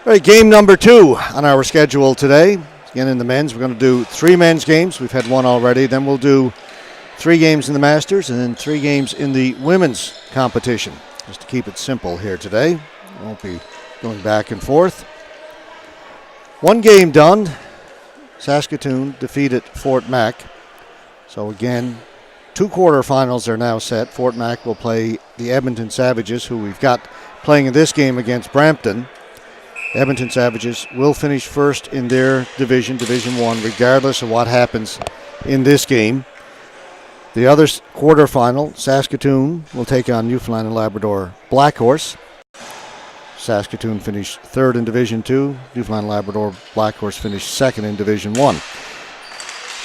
All right, game number 2 on our schedule today. Again, in the men's, we're going to do 3 men's games. We've had 1 already. Then we'll do 3 games in the Masters and then 3 games in the women's competition. Just to keep it simple here today. Won't be going back and forth. 1 game done. Saskatoon defeated Fort Mac. So again, 2 quarterfinals are now set. Fort Mac will play the Edmonton Savages, who we've got playing in this game against Brampton. Edmonton Savages will finish first in their division, Division 1, regardless of what happens in this game. The other quarterfinal, Saskatoon will take on Newfoundland and Labrador Black Horse. Saskatoon finished 3rd in Division 2. Newfoundland and Labrador Black Horse finished 2nd in Division 1.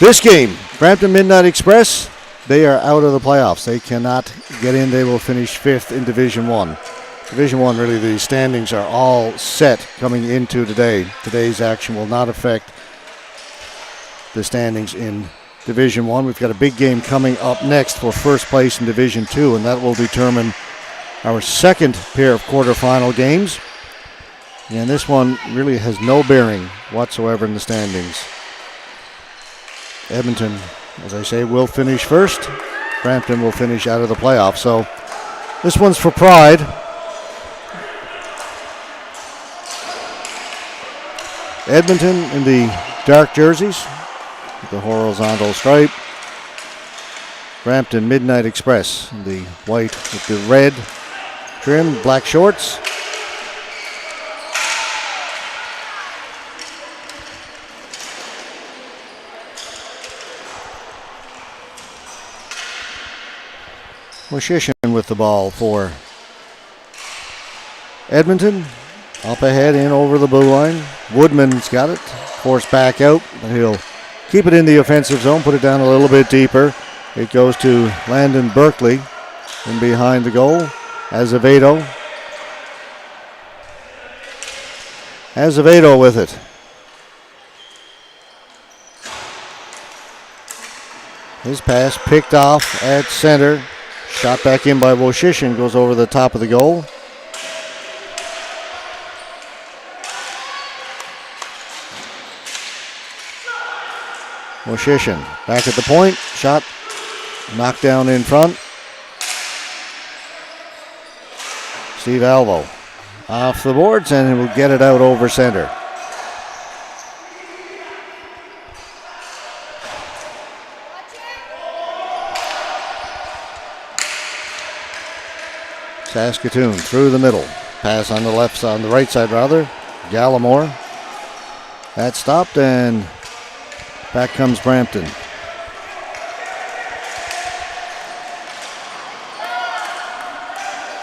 This game, Brampton Midnight Express, they are out of the playoffs. They cannot get in. They will finish 5th in Division 1. Division 1, really, the standings are all set coming into today. Today's action will not affect the standings in Division 1. We've got a big game coming up next for first place in Division 2, and that will determine our second pair of quarterfinal games. And this one really has no bearing whatsoever in the standings. Edmonton, as I say, will finish first. Brampton will finish out of the playoffs. So this one's for pride. Edmonton in the dark jerseys with the horizontal stripe. Brampton Midnight Express in the white with the red trim, black shorts. Mushishin with the ball for Edmonton. Up ahead, in over the blue line. Woodman's got it. Forced back out, but he'll keep it in the offensive zone, put it down a little bit deeper. It goes to Landon Berkeley in behind the goal. Azevedo. Azevedo with it. His pass picked off at center. Shot back in by Woshishin, goes over the top of the goal. Woshishin back at the point. Shot knocked down in front. Steve Alvo off the boards, and he will get it out over center. Saskatoon through the middle. Pass on the left side, on the right side rather. Gallimore. That stopped, and back comes Brampton.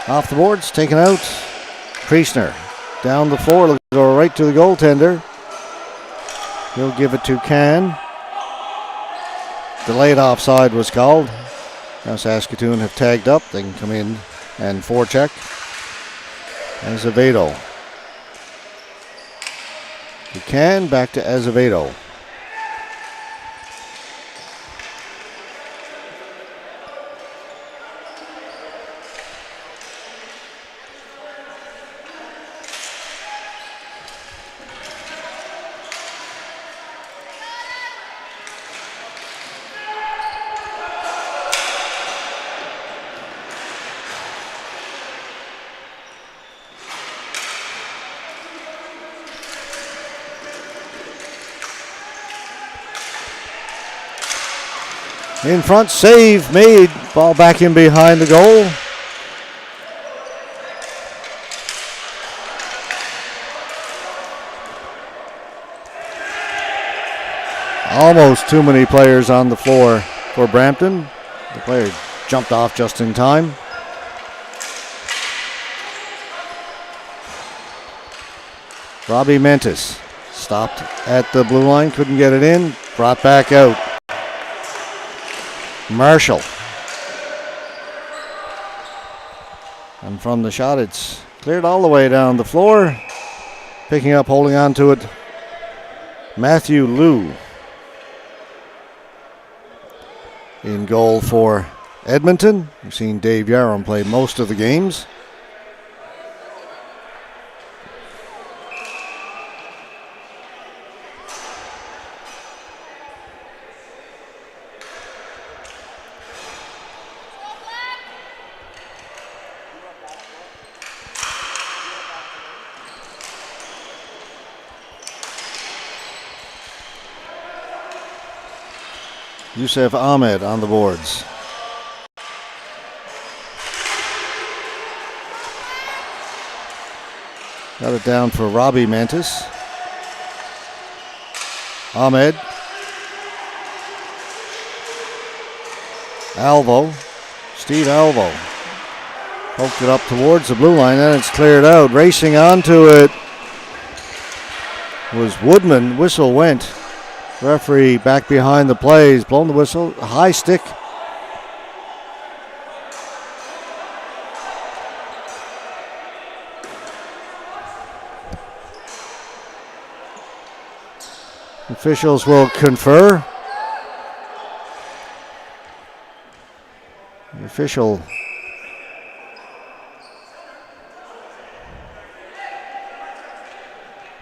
Off the boards, taken out. Priestner down the floor, go right to the goaltender. He'll give it to Can. Delayed offside was called. Now Saskatoon have tagged up. They can come in and forecheck. Azevedo. To Can, back to Azevedo. In front, save made. Ball back in behind the goal. Almost too many players on the floor for Brampton. The player jumped off just in time. Robbie Mentis stopped at the blue line, couldn't get it in, brought back out. Marshall. And from the shot, it's cleared all the way down the floor. Picking up, holding on to it, Matthew Liu. In goal for Edmonton. We've seen Dave Yaron play most of the games. Yusuf Ahmed on the boards. Got it down for Robbie Mantis. Ahmed. Alvo. Steve Alvo. Poked it up towards the blue line, and it's cleared out. Racing onto it was Woodman. Whistle went. Referee back behind the plays, blown the whistle. A high stick. Officials will confer. The official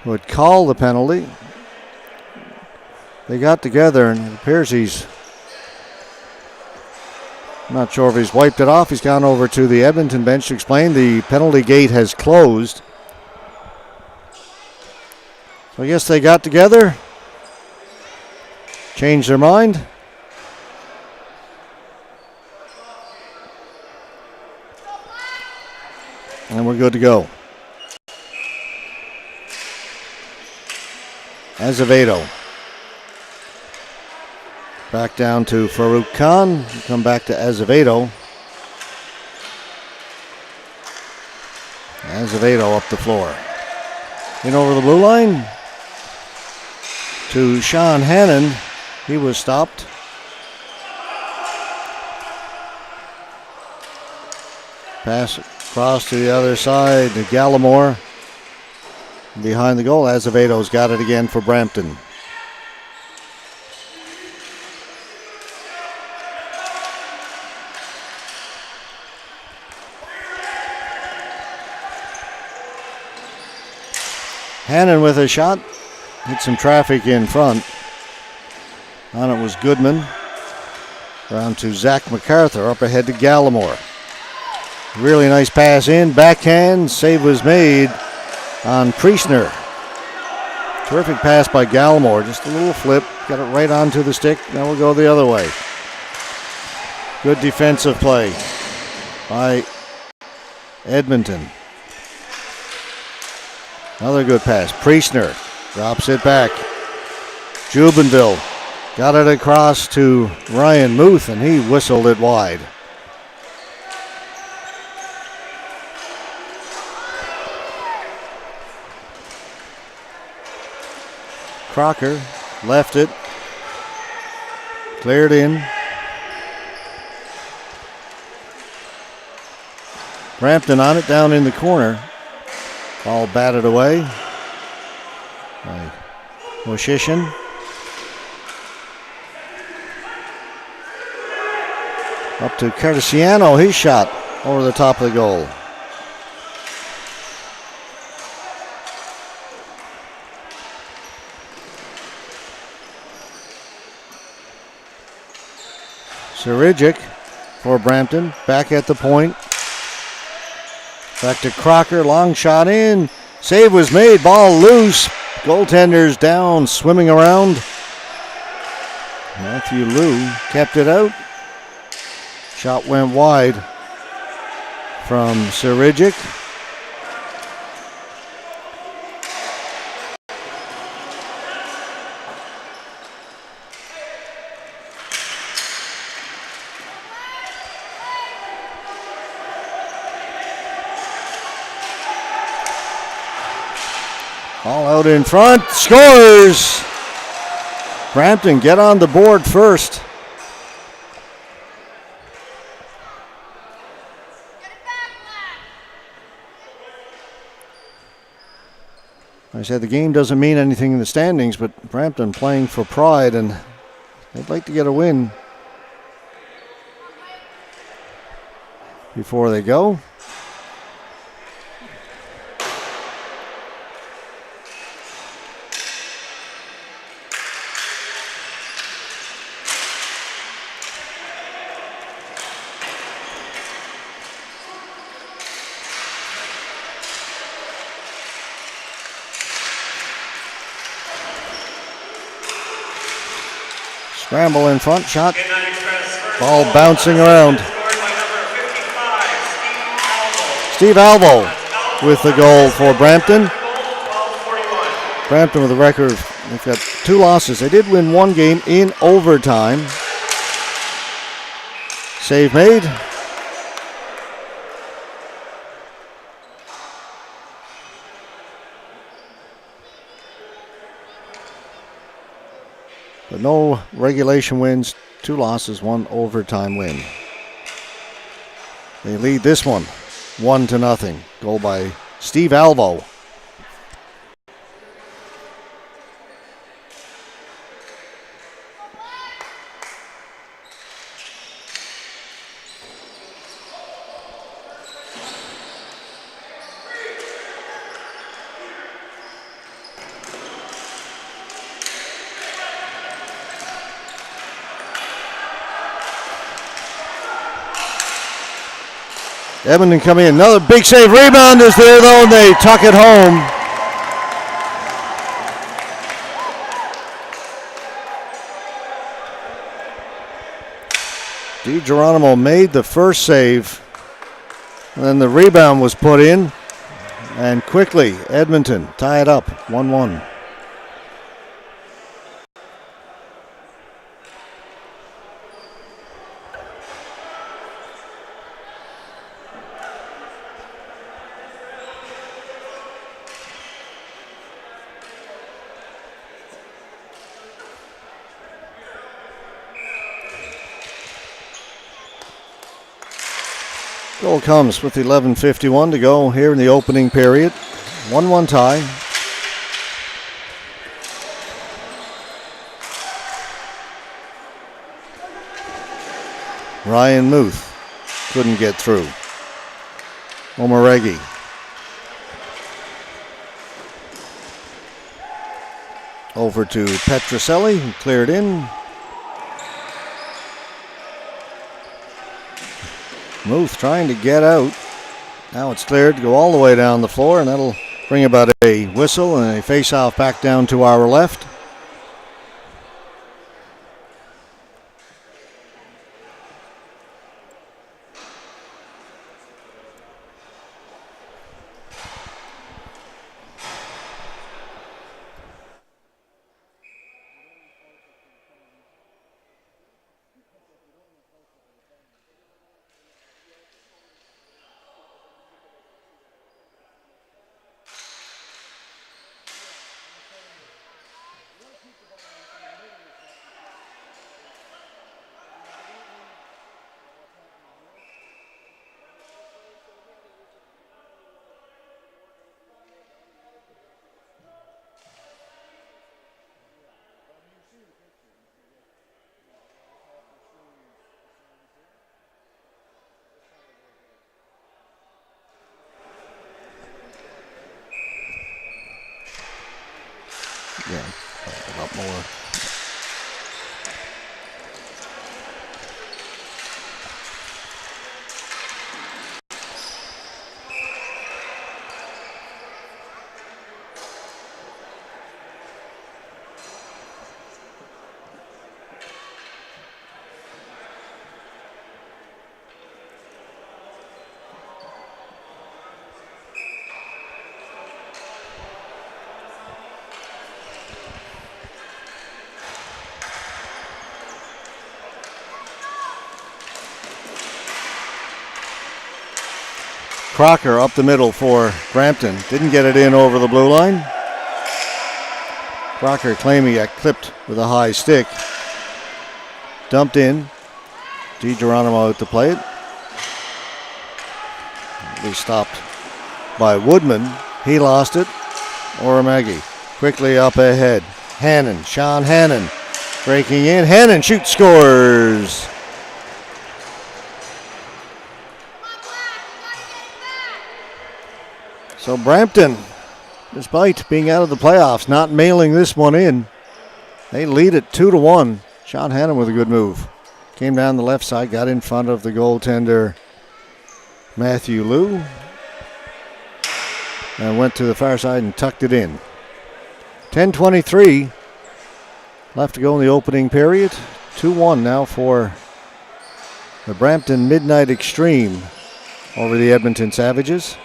would call the penalty. They got together, and it appears I'm not sure if he's wiped it off. He's gone over to the Edmonton bench to explain the penalty gate has closed. So I guess they got together, changed their mind. And we're good to go. Azevedo. Back down to Farouk Khan. Come back to Azevedo. Azevedo up the floor. In over the blue line to Sean Hannon. He was stopped. Pass across to the other side to Gallimore. Behind the goal, Azevedo's got it again for Brampton. Hannon with a shot. Hit some traffic in front. On it was Goodman. Around to Zach MacArthur. Up ahead to Gallimore. Really nice pass in. Backhand. Save was made on Priestner. Terrific pass by Gallimore. Just a little flip. Got it right onto the stick. Now we'll go the other way. Good defensive play by Edmonton. Another good pass. Priestner drops it back. Jubenville got it across to Ryan Muth, and he whistled it wide. Crocker left it. Cleared in. Brampton on it down in the corner. Ball batted away by Moshishin. Up to Cartesiano, his shot over the top of the goal. Sirijic for Brampton, back at the point. Back to Crocker, long shot in. Save was made, ball loose. Goaltenders down, swimming around. Matthew Liu kept it out. Shot went wide from Sirijic. All out in front, scores! Brampton get on the board first. I said the game doesn't mean anything in the standings, but Brampton playing for pride, and they'd like to get a win before they go. Scramble in front, shot. Ball bouncing around. Steve Alvo with the goal for Brampton. Brampton with a record, they've got 2 losses. They did win 1 game in overtime. Save made. But no regulation wins, 2 losses, 1 overtime win. They lead this one 1-0. Goal by Steve Alvo. Edmonton coming in. Another big save. Rebound is there, though, and they tuck it home. DiGeronimo made the first save. And then the rebound was put in. And quickly, Edmonton tie it up 1-1. Goal comes with 11:51 to go here in the opening period. 1-1 tie. Ryan Muth couldn't get through. Omaregi. Over to Petroselli, who cleared in. Muth trying to get out. Now it's cleared to go all the way down the floor, and that'll bring about a whistle and a face-off back down to our left. Yeah, a lot more. Crocker up the middle for Brampton. Didn't get it in over the blue line. Crocker claiming he got clipped with a high stick. Dumped in. DiGeronimo out to play it. He stopped by Woodman. He lost it. Oramagi quickly up ahead. Hannon, Sean Hannon breaking in. Hannon shoots, scores. So Brampton, despite being out of the playoffs, not mailing this one in. They lead it 2-1. Sean Hannon with a good move. Came down the left side, got in front of the goaltender Matthew Liu, and went to the far side and tucked it in. 10:23 left to go in the opening period. 2-1 now for the Brampton Midnight Extreme over the Edmonton Savages.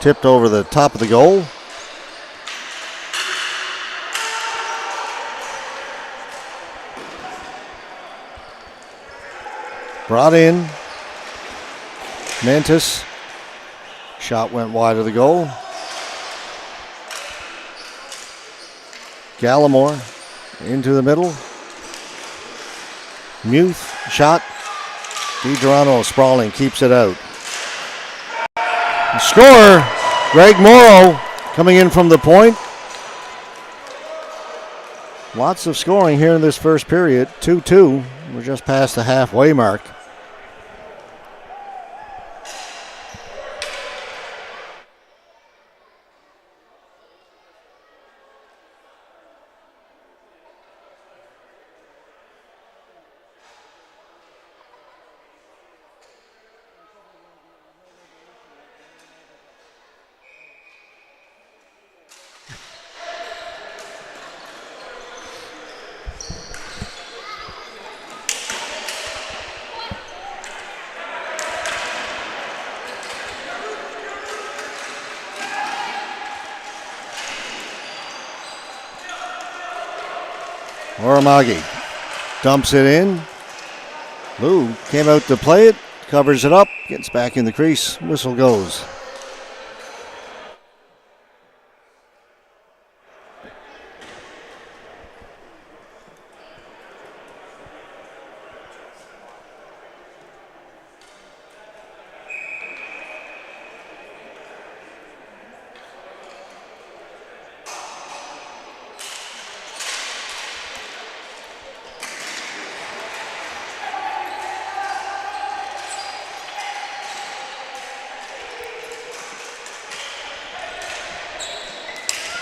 Tipped over the top of the goal. Brought in. Mantis. Shot went wide of the goal. Gallimore into the middle. Muth. Shot. DiGeronimo sprawling, keeps it out. The scorer, Greg Morrow, coming in from the point. Lots of scoring here in this first period. 2-2. We're just past the halfway mark. Oramagi dumps it in. Lou came out to play it, covers it up, gets back in the crease, whistle goes.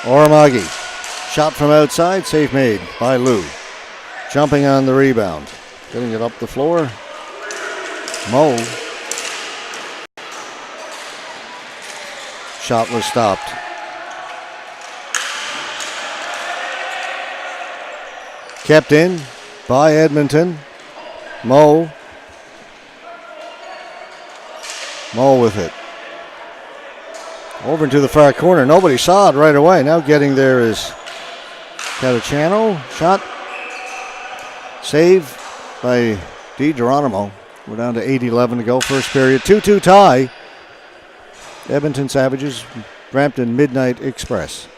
Oramagi, shot from outside, save made by Lou. Jumping on the rebound, getting it up the floor. Mo. Shot was stopped. Kept in by Edmonton. Mo. Mo with it. Over into the far corner. Nobody saw it right away. Now getting there is Catachano. Shot. Save by DiGeronimo. We're down to 8:11 to go. First period. 2-2 tie. Edmonton Savages, Brampton Midnight Express.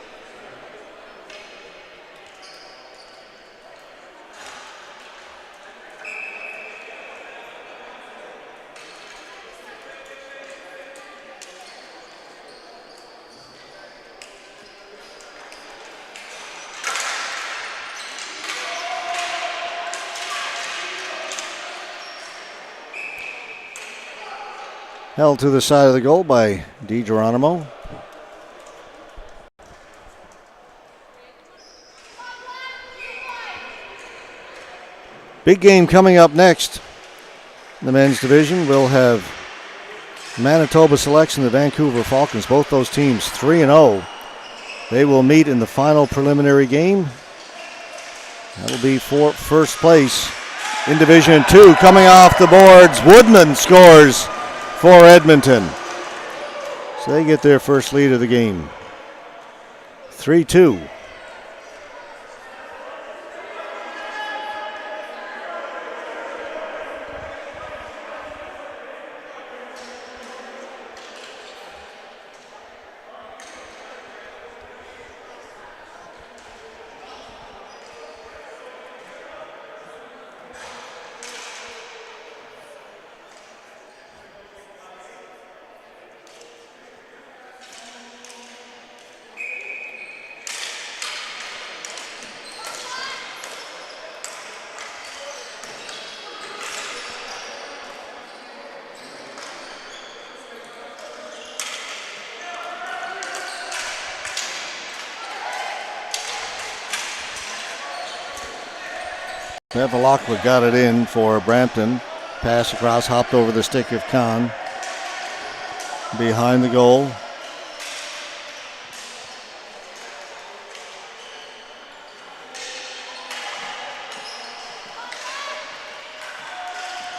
Held to the side of the goal by DiGeronimo. Big game coming up next. In the men's division, we'll have Manitoba Selection, the Vancouver Falcons. Both those teams 3-0. They will meet in the final preliminary game. That'll be for first place in Division 2. Coming off the boards, Woodman scores for Edmonton. So they get their first lead of the game. 3-2. Lockwood got it in for Brampton. Pass across, hopped over the stick of Kahn. Behind the goal.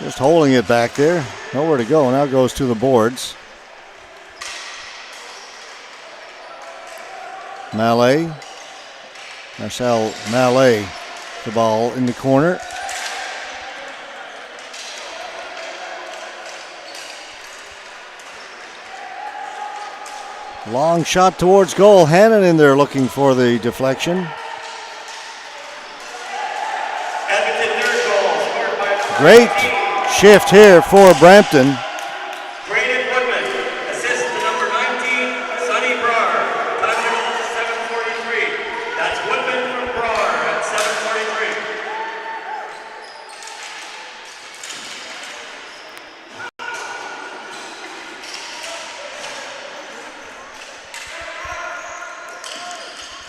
Just holding it back there. Nowhere to go. Now goes to the boards. Marcel Mallet, the ball in the corner. Long shot towards goal. Hannon in there looking for the deflection. Edmonton third goal, scored by Great shift here for Brampton. Braden Woodman, assist to number 19, Sonny Brar, time of 7:43. That's Woodman from Brar at 7:43.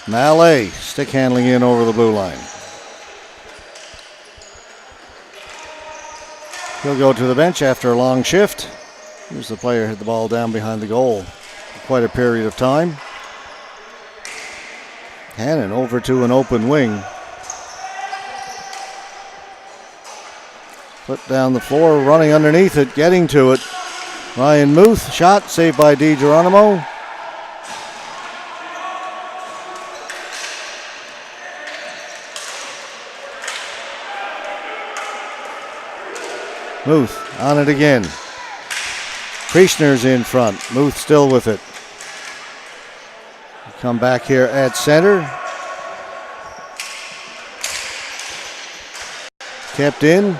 Mallet stick handling in over the blue line. He'll go to the bench after a long shift. Here's the player hit the ball down behind the goal for quite a period of time. Hannon over to an open wing. Put down the floor, running underneath it, getting to it. Ryan Muth, shot, saved by DiGeronimo. Muth on it again. Priestner's in front. Muth still with it. Come back here at center. Kept in.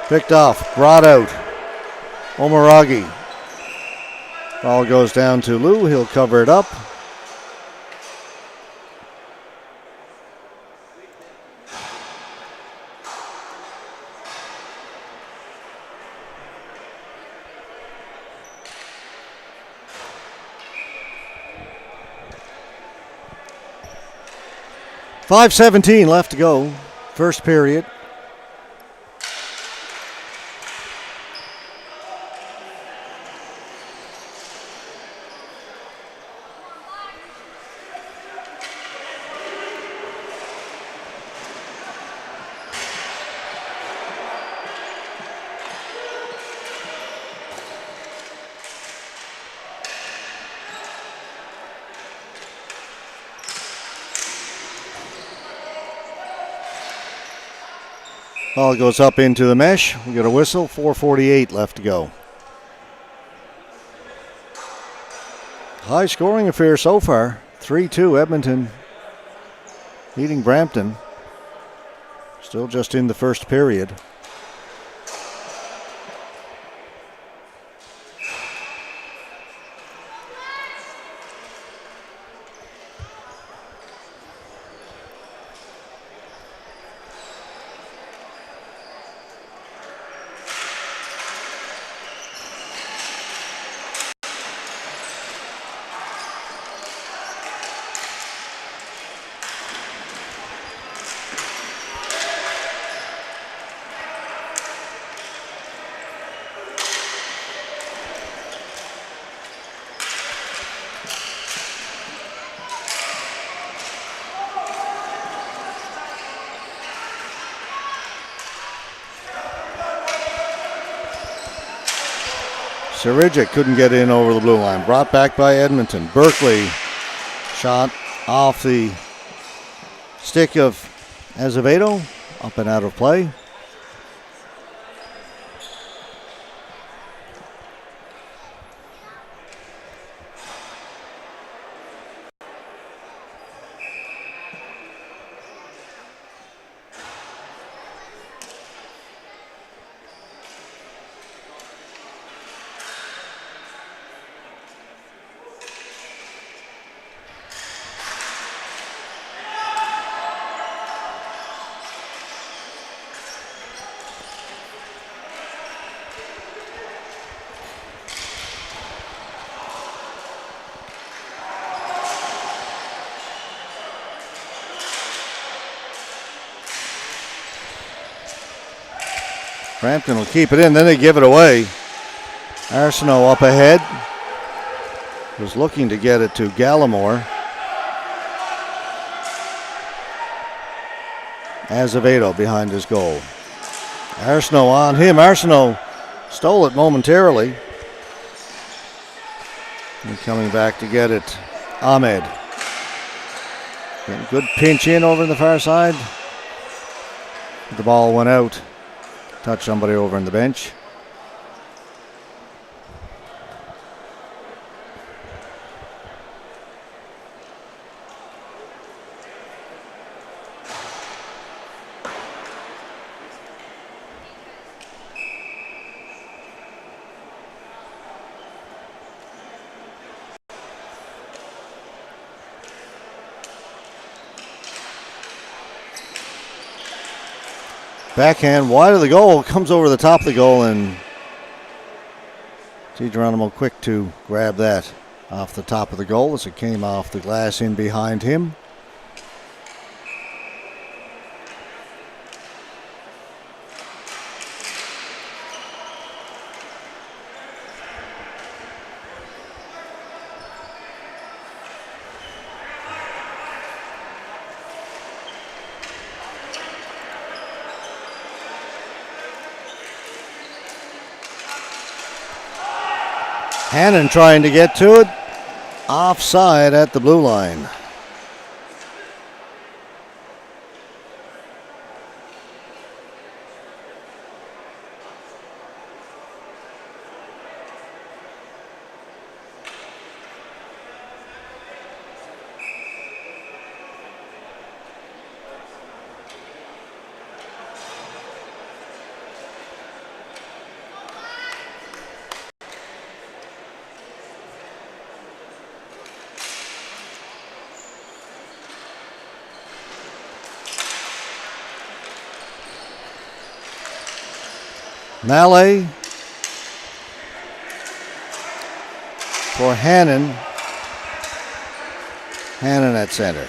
Picked off, brought out. Omaragi. Ball goes down to Lou. He'll cover it up. .5:17 left to go. First period. Ball goes up into the mesh. We get a whistle. 4:48 left to go. High scoring affair so far. 3-2 Edmonton leading Brampton. Still just in the first period. Sirijic couldn't get in over the blue line. Brought back by Edmonton. Berkeley shot off the stick of Azevedo. Up and out of play. Brampton will keep it in, then they give it away. Arsenault up ahead. Was looking to get it to Gallimore. Azevedo behind his goal. Arsenault on him. Arsenault stole it momentarily. And coming back to get it, Ahmed. Getting good pinch in over in the far side. The ball went out. Touched somebody over in the bench. Backhand wide of the goal, comes over the top of the goal, and Geronimo quick to grab that off the top of the goal as it came off the glass in behind him. Hannon trying to get to it. Offside at the blue line. Mallet for Hannon. Hannon at center.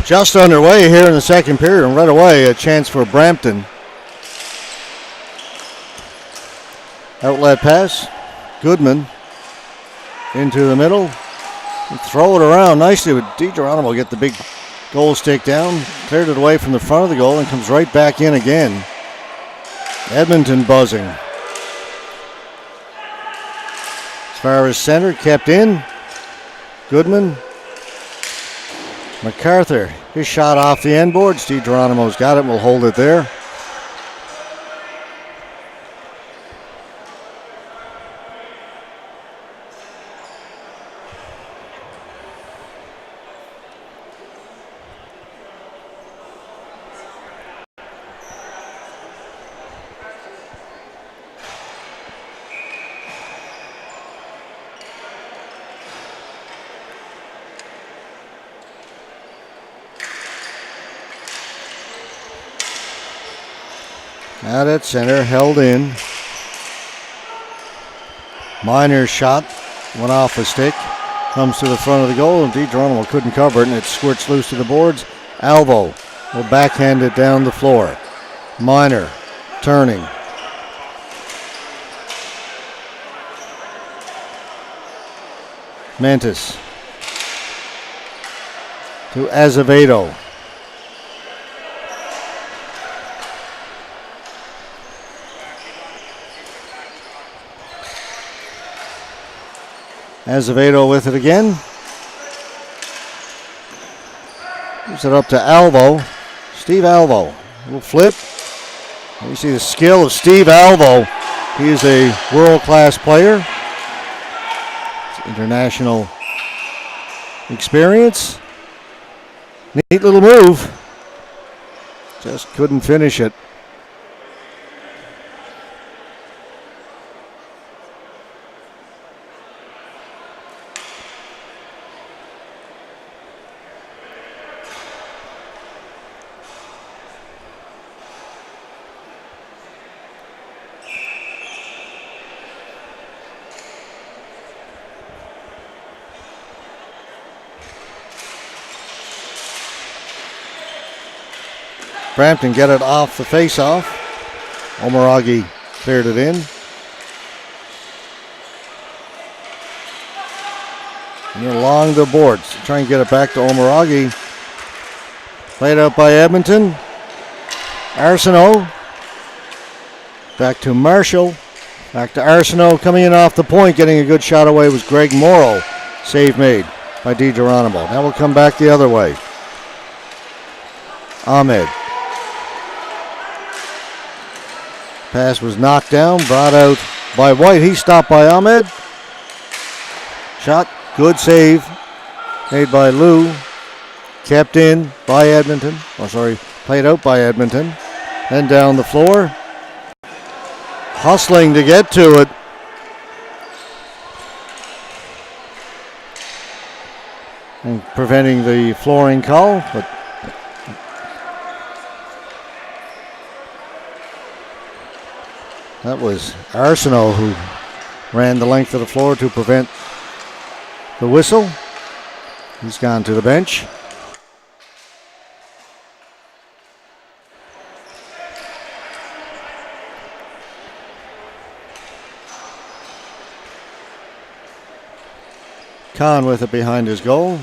just underway here in the second period, and right away a chance for Brampton. Outlet pass. Goodman into the middle. Throw it around nicely with DiGeronimo. Get the big goal stick down. Cleared it away from the front of the goal and comes right back in again. Edmonton buzzing. As far as center, kept in. Goodman. MacArthur, his shot off the end boards. DiGeronimo's got it, will hold it there. Out at center, held in. Miner's shot went off a stick, comes to the front of the goal, and DiGeronimo couldn't cover it, and it squirts loose to the boards. Alvo will backhand it down the floor. Miner turning. Mantis to Azevedo. Azevedo with it again. Gives it up to Alvo. Steve Alvo. A little flip. You see the skill of Steve Alvo. He is a world-class player. International experience. Neat little move. Just couldn't finish it. Brampton get it off the face-off. Omaragi cleared it in. And along the boards. Try and get it back to Omaragi. Played out by Edmonton. Arsenault. Back to Marshall. Back to Arsenault coming in off the point. Getting a good shot away was Greg Morrow. Save made by DiGeronimo. Now we'll come back the other way. Ahmed. Pass was knocked down, brought out by White. He stopped by Ahmed. Shot, good save, made by Lou. Kept in by Edmonton. Played out by Edmonton. Then down the floor. Hustling to get to it. And preventing the flooring call, but that was Arsenault who ran the length of the floor to prevent the whistle. He's gone to the bench. Kahn with it behind his goal.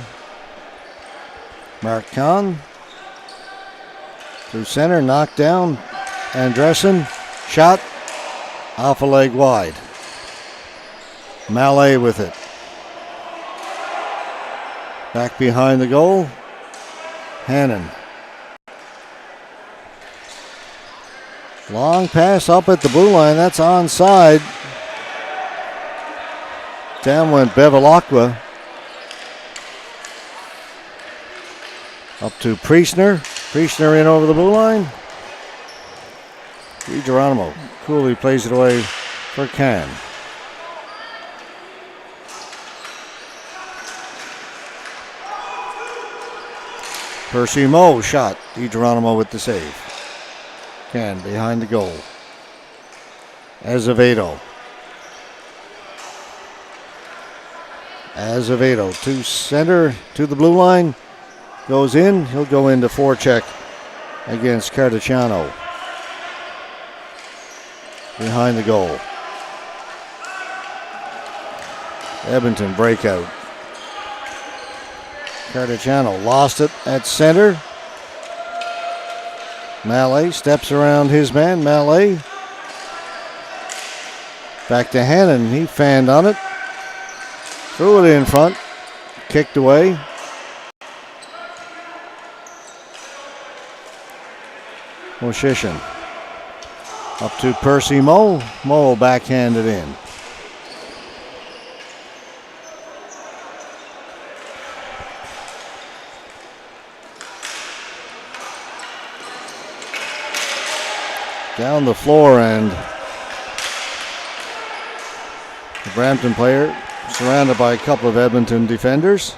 Mark Kahn. Through center, knocked down. Andressen, shot. Off a leg wide. Mallet with it. Back behind the goal. Hannon. Long pass up at the blue line. That's onside. Down went Bevilacqua. Up to Priestner. Priestner in over the blue line. DiGeronimo coolly plays it away for Kahn. Percy Moe shot. DiGeronimo with the save. Kahn behind the goal. Azevedo. Azevedo to center, to the blue line. goes in. He'll go into forecheck against Cardiciano. Behind the goal. Edmonton breakout. Cardiciano lost it at center. Mallet steps around his man. Mallet. Back to Hannon. He fanned on it. Threw it in front. Kicked away. Moshishin. Up to Percy Moe. Moe backhanded in. Down the floor, and the Brampton player surrounded by a couple of Edmonton defenders.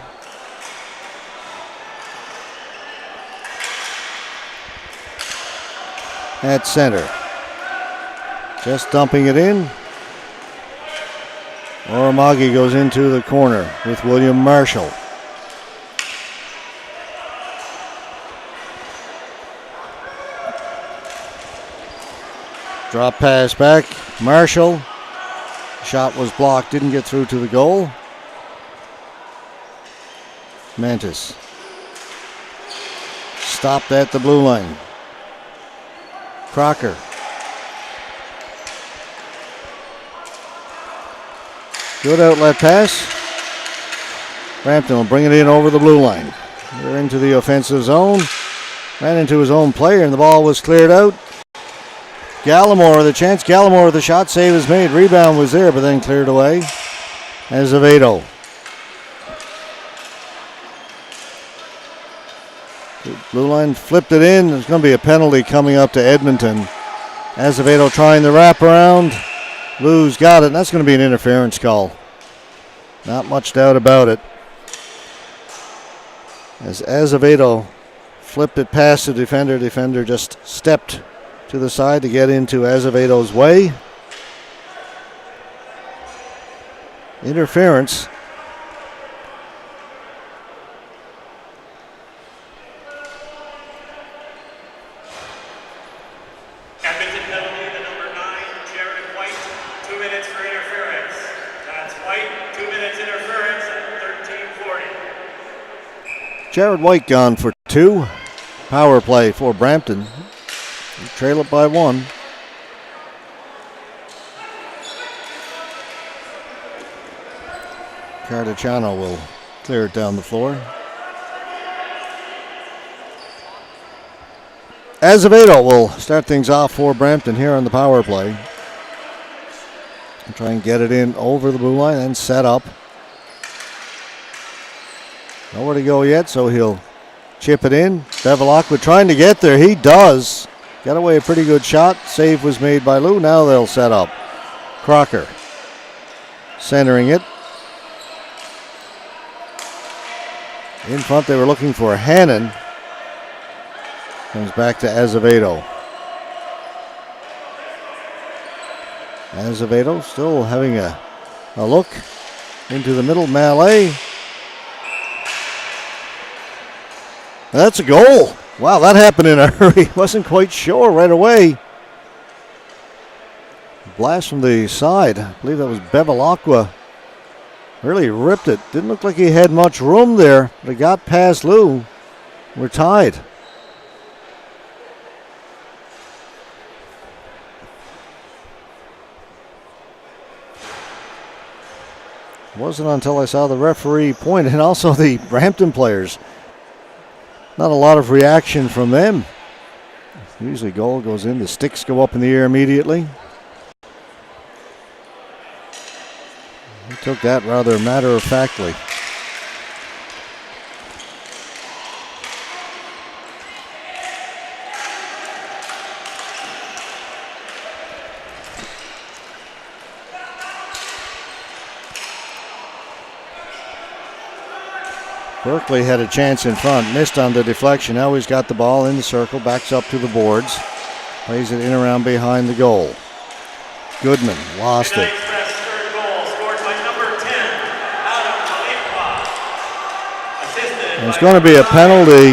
At center. Just dumping it in. Oramagi goes into the corner with William Marshall. Drop pass back. Marshall. Shot was blocked. Didn't get through to the goal. Mantis. Stopped at the blue line. Crocker. Good outlet pass. Brampton will bring it in over the blue line. They're into the offensive zone. Ran into his own player and the ball was cleared out. Gallimore the chance. Gallimore the shot. Save is made. Rebound was there but then cleared away. Azevedo. Blue line flipped it in. There's going to be a penalty coming up to Edmonton. Azevedo trying the wraparound. Lou's got it, and that's going to be an interference call. Not much doubt about it. As Azevedo flipped it past the defender, defender just stepped to the side to get into Azevedo's way. Interference. Edmonton penalty to number 9, Jared White, 2 minutes for interference. That's White, 2 minutes interference at 13:40. Jared White gone for 2. Power play for Brampton. They trail it by 1. Cardiciano will clear it down the floor. Azevedo will start things off for Brampton here on the power play. Try and get it in over the blue line and set up. Nowhere to go yet, so he'll chip it in. Bevilacqua trying to get there. He does. Got away a pretty good shot. Save was made by Lou. Now they'll set up. Crocker centering it. In front they were looking for Hannon. Comes back to Azevedo. Azevedo still having a look into the middle. Mallet. That's a goal. Wow, that happened in a hurry. Wasn't quite sure right away. Blast from the side. I believe that was Bevilacqua. Really ripped it. Didn't look like he had much room there, but it got past Lou. We're tied. It wasn't until I saw the referee point and also the Brampton players. Not a lot of reaction from them. Usually goal goes in, the sticks go up in the air immediately. He took that rather matter-of-factly. Berkeley had a chance in front, missed on the deflection. Now he's got the ball in the circle, backs up to the boards, plays it in around behind the goal. Goodman lost it. Tonight's third goal scored by number 10, Adam Malipa. Assisted There's going to be a penalty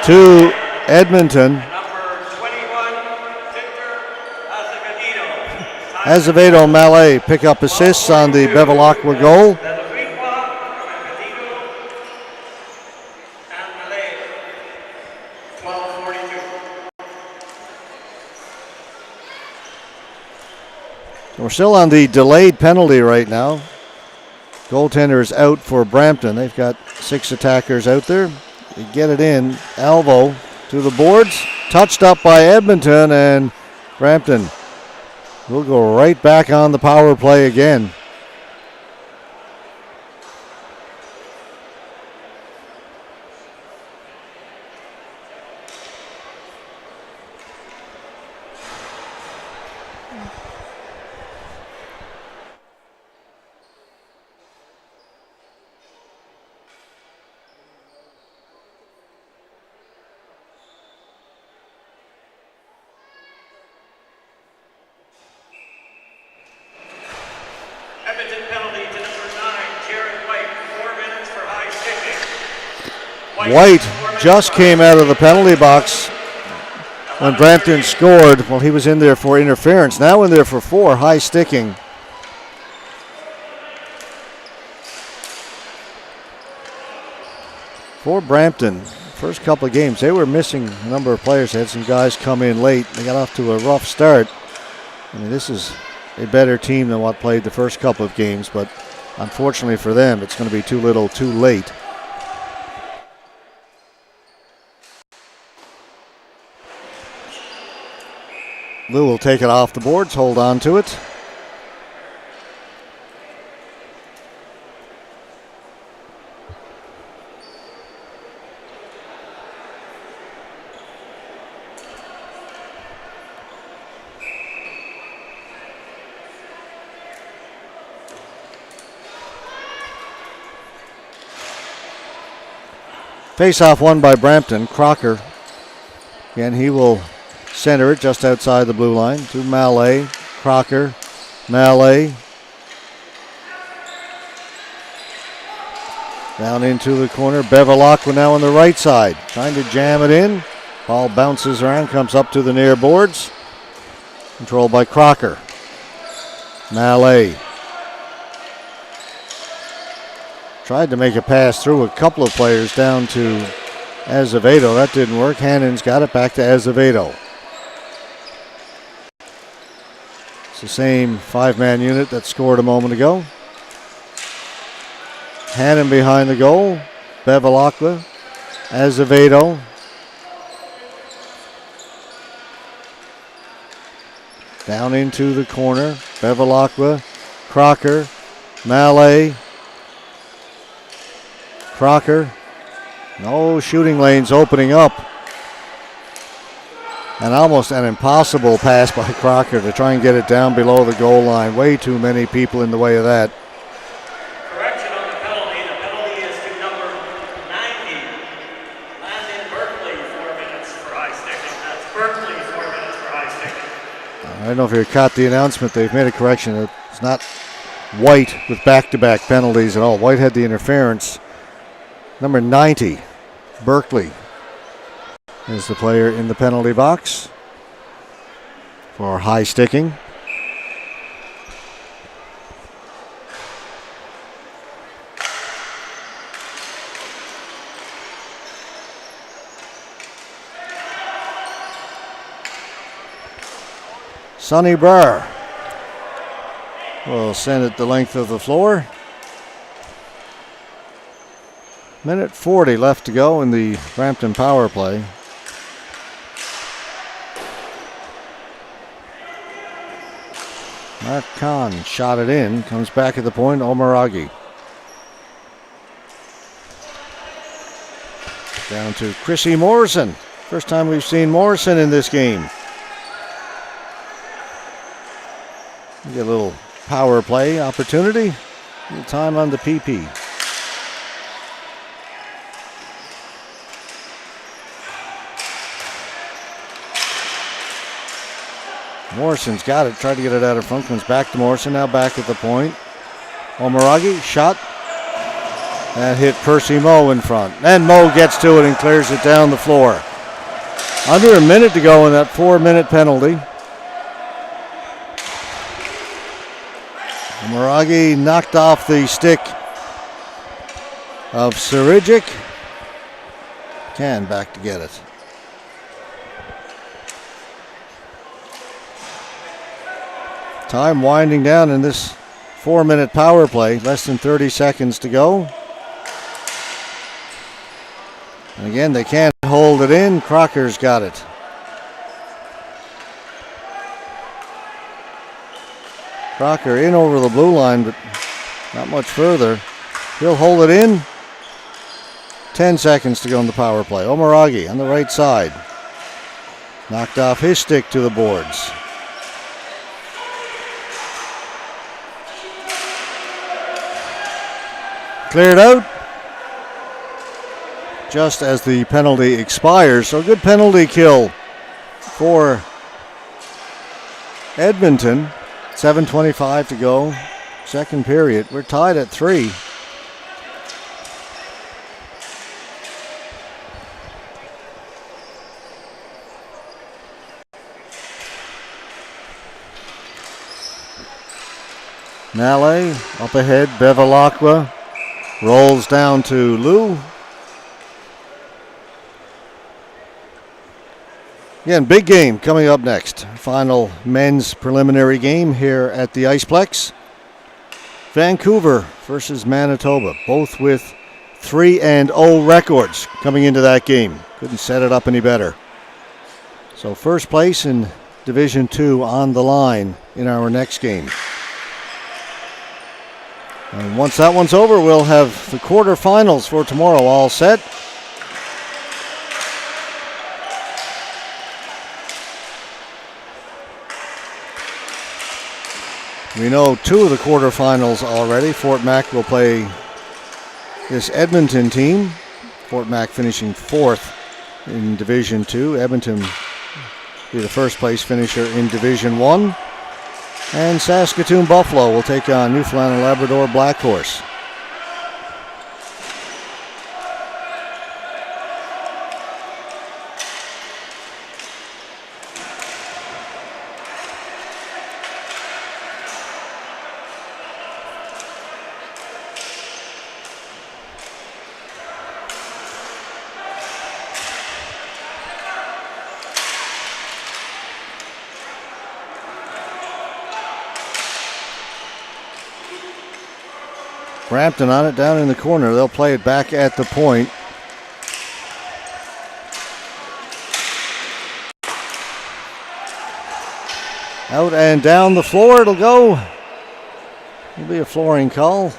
to Edmonton. Azevedo Mallet pick up assists on the Bevilacqua goal. We're still on the delayed penalty right now. Goaltender is out for Brampton. They've got 6 attackers out there. They get it in. Alvo to the boards. Touched up by Edmonton, and Brampton will go right back on the power play again. White just came out of the penalty box when Brampton scored. Well, he was in there for interference. Now in there for 4, high sticking. For Brampton, first couple of games, they were missing a number of players. They had some guys come in late. They got off to a rough start. I mean, this is a better team than what played the first couple of games, but unfortunately for them, it's going to be too little, too late. Lou will take it off the boards, hold on to it. Face-off won by Brampton. Crocker, again, he will center it just outside the blue line to Mallet. Crocker, Mallet. Down into the corner. Bevilacqua now on the right side, trying to jam it in. Ball bounces around, comes up to the near boards. Controlled by Crocker. Mallet. Tried to make a pass through a couple of players down to Azevedo. That didn't work. Hannon's got it back to Azevedo. It's the same 5-man unit that scored a moment ago. Hannon behind the goal. Bevilacqua. Azevedo. Down into the corner. Bevilacqua. Crocker. Mallet. Crocker. No shooting lanes opening up. And almost an impossible pass by Crocker to try and get it down below the goal line. Way too many people in the way of that. Correction on the penalty. The penalty is to number 90. Landon Berkeley, 4 minutes for high sticking. That's Berkeley, 4 minutes for high sticking. I don't know if you caught the announcement. They've made a correction. It's not White with back-to-back penalties at all. White had the interference. Number 90, Berkeley, is the player in the penalty box for high sticking. Sonny Brar will send it the length of the floor. Minute 40 left to go in the Brampton power play. Mark Kahn shot it in, comes back at the point, Omaragi. Down to Chrissy Morrison. First time we've seen Morrison in this game. We get a little power play opportunity. A little time on the PP. Morrison's got it, tried to get it out of front, comes back to Morrison, now back at the point. Omaragi, shot. That hit Percy Moe in front. And Moe gets to it and clears it down the floor. Under a minute to go in that 4-minute penalty. Moragi knocked off the stick of Sirijic. Can back to get it. Time winding down in this 4-minute power play. Less than 30 seconds to go. And again, they can't hold it in. Crocker's got it. Crocker in over the blue line, but not much further. He'll hold it in. 10 seconds to go in the power play. Omaragi on the right side. Knocked off his stick to the boards. Cleared out just as the penalty expires. So good penalty kill for Edmonton. 7:25 to go. Second period. We're tied at 3. Nale up ahead. Bevilacqua rolls down to Lou. Again, big game coming up next. Final men's preliminary game here at the Iceplex. Vancouver versus Manitoba, both with 3-0 records coming into that game. Couldn't set it up any better. So first place in Division 2 on the line in our next game. And once that one's over, we'll have the quarterfinals for tomorrow all set. We know 2 of the quarterfinals already. Fort Mac will play this Edmonton team. Fort Mac finishing 4th in Division 2. Edmonton be the first place finisher in Division 1. And Saskatoon Buffalo will take on Newfoundland and Labrador Black Horse. Brampton on it down in the corner. They'll play it back at the point. Out and down the floor it'll go. It'll be a flooring call.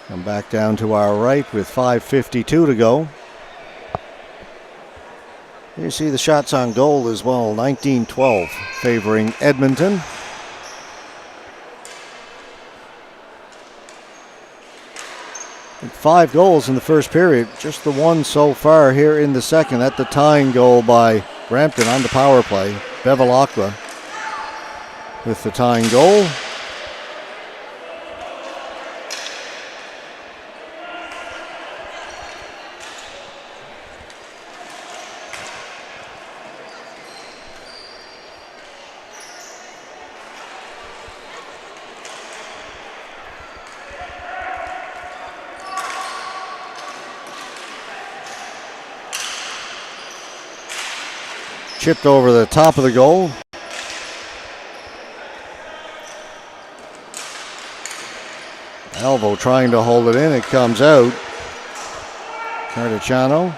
Come back down to our right with 5:52 to go. You see the shots on goal as well. 19-12 favoring Edmonton. 5 goals in the first period, just the one so far here in the second. At the tying goal by Brampton on the power play. Bevilacqua with the tying goal. Chipped over the top of the goal. Alvo trying to hold it in. It comes out. Cardicciano.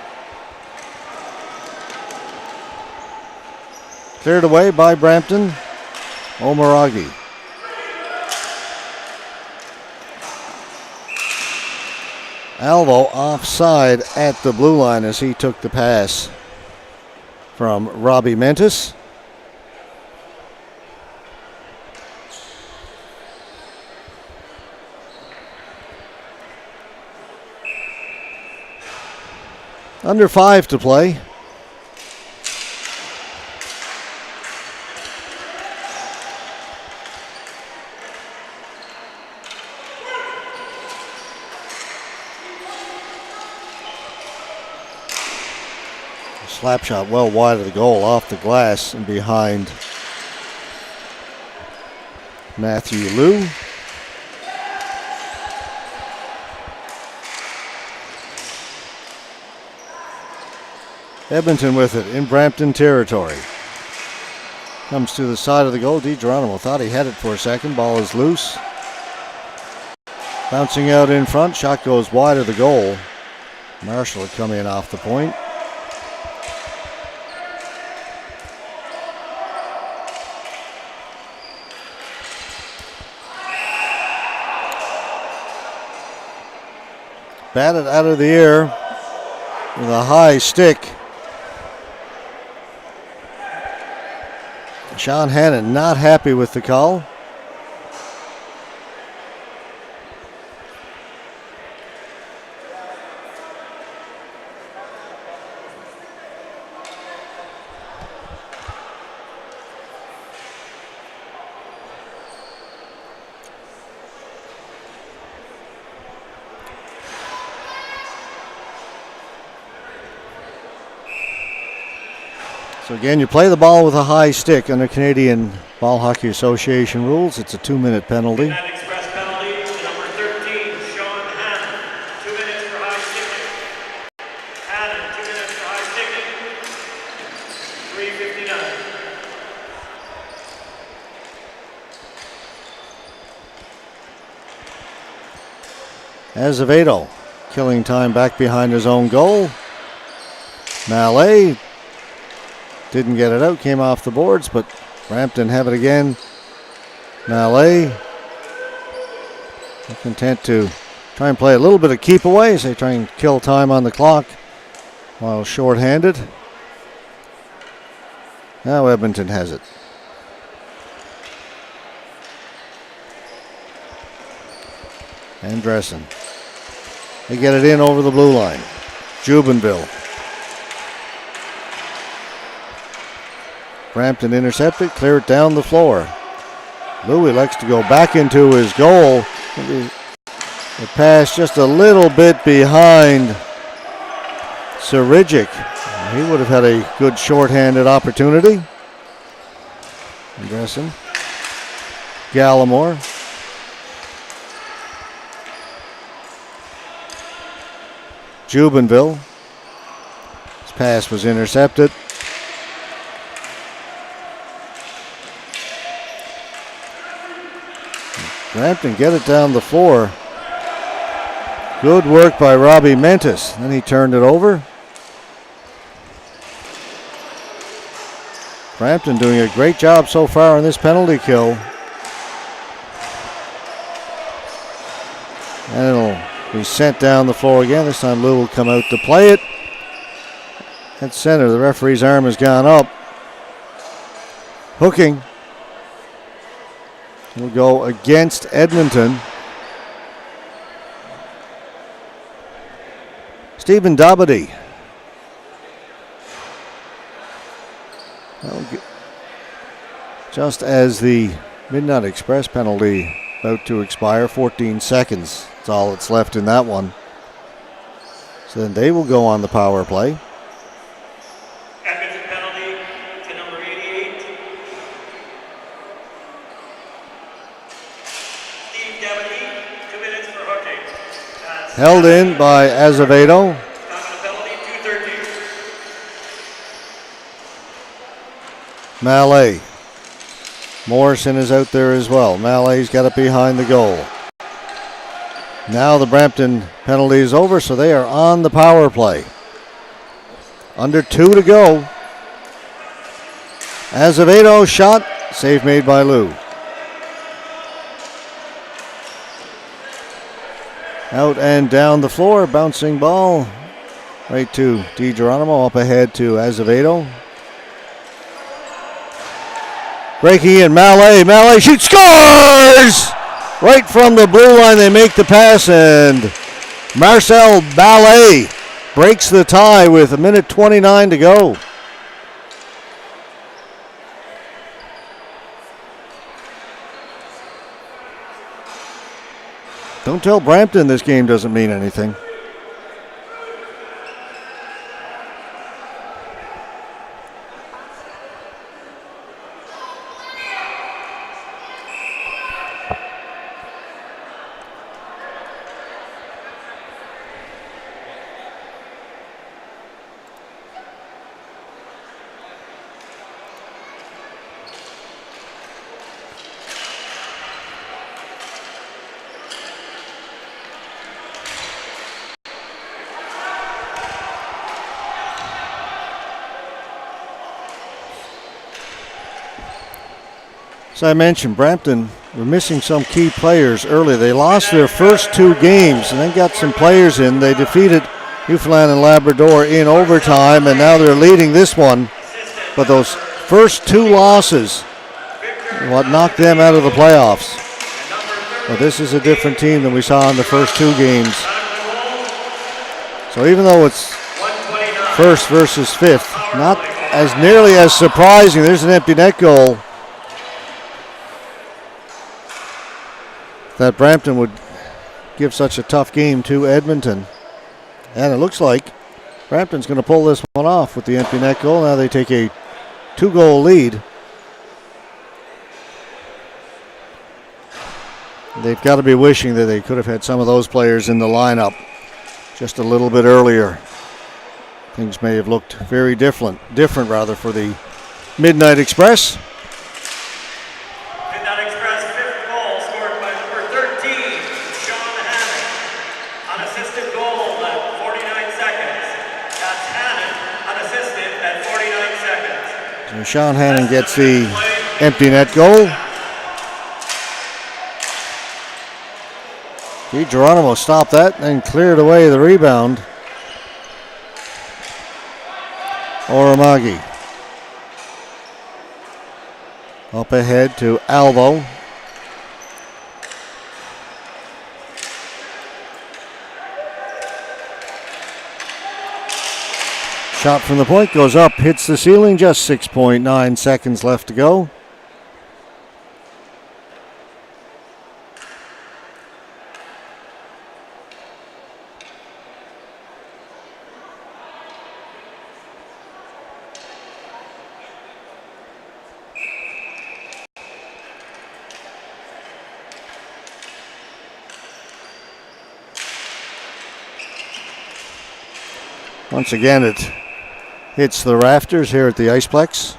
Cleared away by Brampton. Omaragi. Alvo offside at the blue line as he took the pass from Robbie Mentis. Under 5 to play. Slap shot well wide of the goal, off the glass and behind Matthew Liu. Edmonton with it in Brampton territory. Comes to the side of the goal. DiGeronimo thought he had it for a second. Ball is loose. Bouncing out in front. Shot goes wide of the goal. Marshall had come in off the point. Batted out of the air with a high stick. Sean Hannon not happy with the call. So again, you play the ball with a high stick under Canadian Ball Hockey Association rules. It's a 2-minute penalty. That express penalty to number 13, Sean Hannon. 2 minutes for high sticking. Hannon, 2 minutes for high sticking. 3:59. Azevedo killing time back behind his own goal. Mallet didn't get it out, came off the boards, but Brampton have it again. Mallet content to try and play a little bit of keep away as they try and kill time on the clock while shorthanded. Now Edmonton has it. Andressen. They get it in over the blue line. Jubenville. Brampton intercepted, clear it down the floor. Louis likes to go back into his goal. The pass just a little bit behind Sarijic. He would have had a good shorthanded opportunity. Andressen. Gallimore. Jubenville. His pass was intercepted. Brampton get it down the floor. Good work by Robbie Mentis. Then he turned it over. Brampton doing a great job so far on this penalty kill. And it'll be sent down the floor again. This time Lou will come out to play it. At center, the referee's arm has gone up. Hooking. Will go against Edmonton. Stephen Dobbity. Just as the Midnight Express penalty about to expire, 14 seconds. That's all that's left in that one. So then they will go on the power play. Held in by Azevedo. Mallet. Morrison is out there as well. Mallet's got it behind the goal. Now the Brampton penalty is over, so they are on the power play. Under 2 to go. Azevedo shot. Save made by Lou. Out and down the floor, bouncing ball right to DiGeronimo, up ahead to Azevedo. Breaking in, Mallet shoots, scores! Right from the blue line, they make the pass, and Marcel Ballet breaks the tie with 1:29 to go. Don't tell Brampton this game doesn't mean anything. As I mentioned, Brampton were missing some key players early. They lost their first 2 games and then got some players in. They defeated Newfoundland and Labrador in overtime, and now they're leading this one. But those first 2 losses, what knocked them out of the playoffs. But this is a different team than we saw in the first 2 games. So even though it's first versus fifth, not as nearly as surprising. There's an empty net goal that Brampton would give such a tough game to Edmonton. And it looks like Brampton's going to pull this one off with the empty net goal. Now they take a 2-goal lead. They've got to be wishing that they could have had some of those players in the lineup just a little bit earlier. Things may have looked very different for the Midnight Express. Midnight Express 5th goal scored by number 13, Sean Hannon. Unassisted goal at 49 seconds. That's Hannon, unassisted at 49 seconds. So Sean Hannon gets the empty net goal. Geronimo stopped that and cleared away the rebound. Oramagi up ahead to Alvo. Shot from the point goes up, hits the ceiling, just 6.9 seconds left to go. Once again, it hits the rafters here at the Iceplex.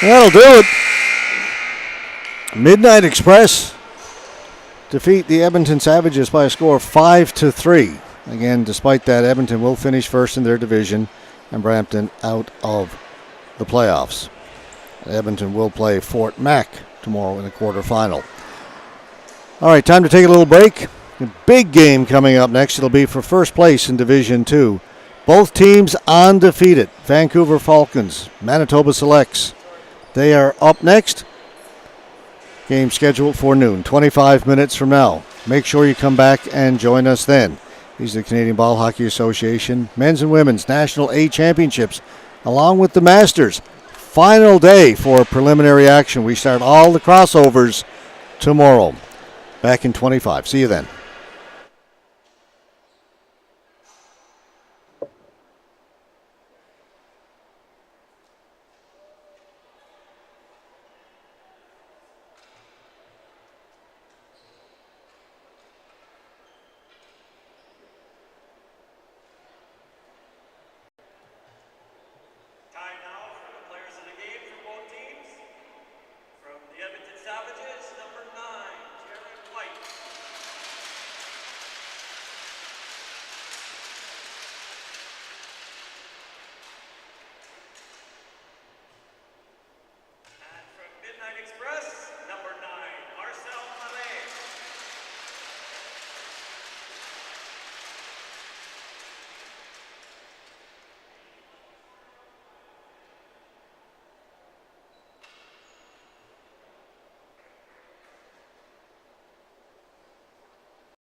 That'll do it. Midnight Express defeat the Edmonton Savages by a score of 5-3. Again, despite that, Edmonton will finish first in their division and Brampton out of the playoffs. Edmonton will play Fort Mac tomorrow in the quarterfinal. All right, time to take a little break. A big game coming up next. It'll be for first place in Division 2. Both teams undefeated. Vancouver Falcons, Manitoba Selects. They are up next. Game scheduled for noon, 25 minutes from now. Make sure you come back and join us then. These are the Canadian Ball Hockey Association Men's and Women's National A Championships, along with the Masters. Final day for preliminary action. We start all the crossovers tomorrow. Back in 25. See you then.